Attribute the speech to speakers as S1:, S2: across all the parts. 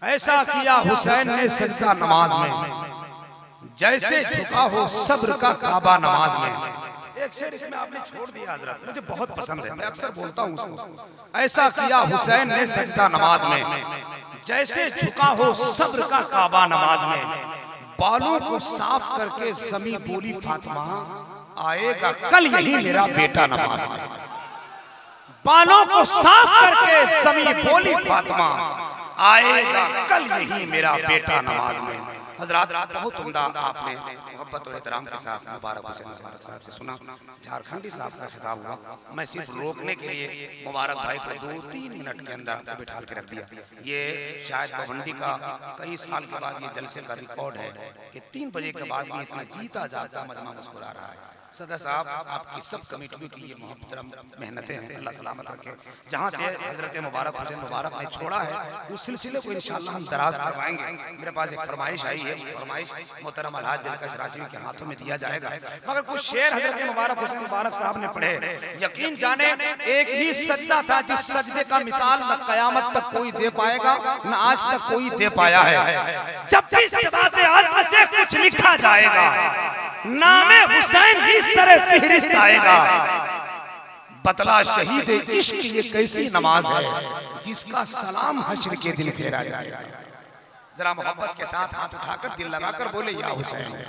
S1: ऐसा किया हुसैन ने सजदा नमाज में, जैसे झुका हो सब्र का काबा नमाज में। एक शेर इसमें आपने छोड़ दिया हजरत, मुझे बहुत पसंद है, मैं अक्सर बोलता हूँ उसको। ऐसा किया हुसैन ने सजदा नमाज में, जैसे झुका हो सब्र का काबा नमाज में। बालों को साफ करके समी बोली फातिमा, आएगा कल यही मेरा बेटा नमाज में। बालों को साफ करके समी बोली फातिमा, आएगा कल यही मेरा बेटा नमाज में। हजरात बहुत उम्दा आपने मोहब्बत और एहतराम के साथ मुबारक हुसैन मुबारक साहब से सुना। झारखंडी साहब का खिताब हुआ, मैं सिर्फ रोकने के लिए मुबारक भाई को 2-3 मिनट के अंदर आपको बिठा के रख दिया। ये शायद भिवंडी का कई साल के बाद ये जलसे का रिकॉर्ड है कि 3 बजे के बाद भी इतना जीता जागता मजमा मुस्कुरा रहा है। सदर साहब, आपकी सब कमेटियों की ये मोहतरम मेहनतें हैं, अल्लाह सलामत रखे। जहाँ से हजरत मुबारक हुसैन मुबारक ने छोड़ा है उस सिलसिले को इंशाअल्लाह हम दराज करवाएंगे। मेरे पास एक फरमाइश आई है, फरमाइश मोहतरम अलहाज दिलकश राजवी के हाथों में दिया जाएगा। मगर कुछ शेर हजरत मुबारक हुसैन मुबारक साहब ने पढ़े, यकीन जाने एक ही सजदा था जिस सजदे का मिसाल न कयामत तक कोई दे पाएगा, न आज तक कोई दे पाया है। जब भी सवाते आज़म से कुछ लिखा जाएगा, नामे हुसैन ही सरे फिहरिस्त आएगा। बतला शहीद इश्क ये कैसी नमाज है, जिसका सलाम हश्र के दिन फेरा जाएगा। जरा मोहब्बत के साथ हाथ उठाकर दिल लगाकर बोले या हुसैन।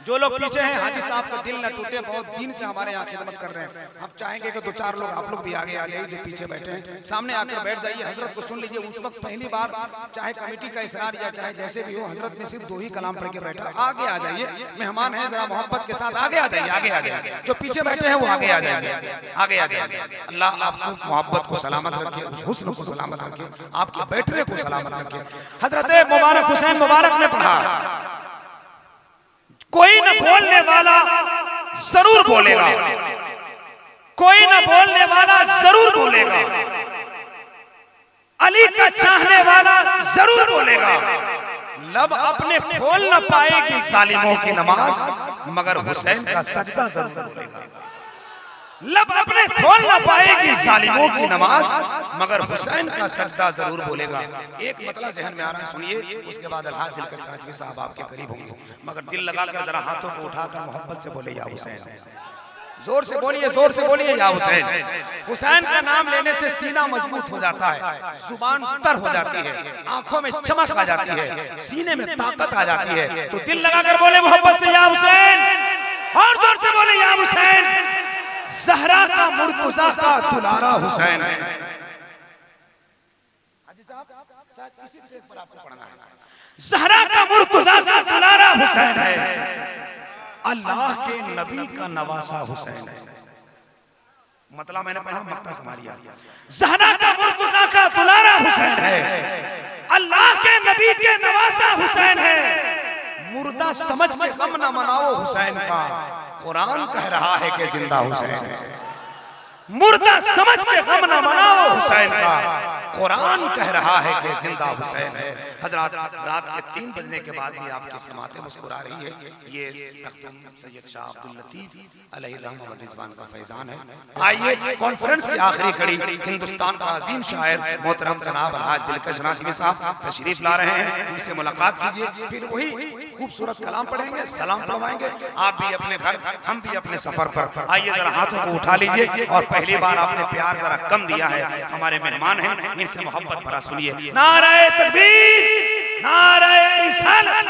S1: जो लोग पीछे हैं, हाजी साहब का दिल न टूटे, बहुत दिन से हमारे यहाँ खिदमत कर रहे हैं। हम चाहेंगे कि 2-4 लोग आप लोग भी आगे आ जाइए, जो पीछे बैठे हैं सामने आकर बैठ जाइए, हजरत को सुन लीजिए। उस वक्त पहली बार चाहे कमेटी का इसरार या चाहे जैसे भी हो, हजरत ने सिर्फ 2 ही कलाम पढ़ के बैठा। आगे आ जाइए, मेहमान है, जरा मोहब्बत के साथ आगे आ जाइए, आगे आ जाइए। जो पीछे बैठे हैं वो आगे आ जाइए, आगे आ जाइए। अल्लाह आपको मोहब्बत को सलामत रखे, उस हुस्न को सलामत रखे, आपके बैठने को सलामत रखे। हजरत मुबारक हुसैन मुबारक ने पढ़ा, कोई न बोलने वाला जरूर बोलेगा, कोई न बोलने वाला जरूर बोलेगा, अली का चाहने वाला जरूर बोलेगा। लब अपने खोल न पाएगी जालिमों की नमाज, मगर हुसैन का सजदा जरूर बोलेगा। लब अपने खोल न पाएगी जालिमों की नमाज, मगर हुसैन का सजदा जरूर बोलेगा। एक मतलब जहन में आ रहा है, सुनिए, उसके बाद अलहाज दिलकश राजवी साहब आपके करीब होंगे। मगर दिल लगाकर जरा हाथों को उठाकर मोहब्बत से बोले या हुसैन। जोर से बोलिए, जोर से बोलिए या हुसैन। हुसैन का नाम लेने से सीना मजबूत हो जाता है, जुबान तर हो जाती है, आंखों में चमक आ जाती है, सीने में ताकत आ जाती है। तो दिल लगाकर बोले मोहब्बत से या हुसैन, और जोर से बोले या हुसैन। ज़हरा का मुर्तज़ा का दुलारा हुसैन है। ज़हरा का मुर्तज़ा का दुलारा हुसैन है, अल्लाह के नबी का नवासा हुसैन है। मतलब मैंने पढ़ा मक्ता समारिया। ज़हरा का मुर्तज़ा का दुलारा हुसैन है, अल्लाह के नबी के नवासा हुसैन है। मुर्दा समझ के गम न मनाओ हुसैन का, कुरान कह रहा है कि जिंदा हुसैन है। मुर्दा समझ के गम न मनाओ हुसैन का, कुरान कह रहा है कि जिंदा हुसैन है। हजरात, रात के 3 बजने के बाद भी आपकी समातें मुस्कुरा रही है। ये सैयद शाह अब्दुल लतीफ अलैहि रहमत व रिज़वान का फैजान है। आइए, कॉन्फ्रेंस की आखिरी कड़ी हिंदुस्तान का अजीम शायर मोहतरम जनाब अलहाज दिलकश राजवी साहब तशरीफ ला रहे हैं। उनसे मुलाकात कीजिए, फिर वही खूबसूरत कलाम पढ़ेंगे, सलाम पढ़वाएंगे। आप भी अपने घर, हम भी अपने सफर पर। आइए जरा हाथों को उठा लीजिए, और पहली बार आपने प्यार जरा कम दिया है, हमारे मेहमान हैं, इनसे मोहब्बत भरा सुनिए। नारे तकबीर, नारे रिसालत।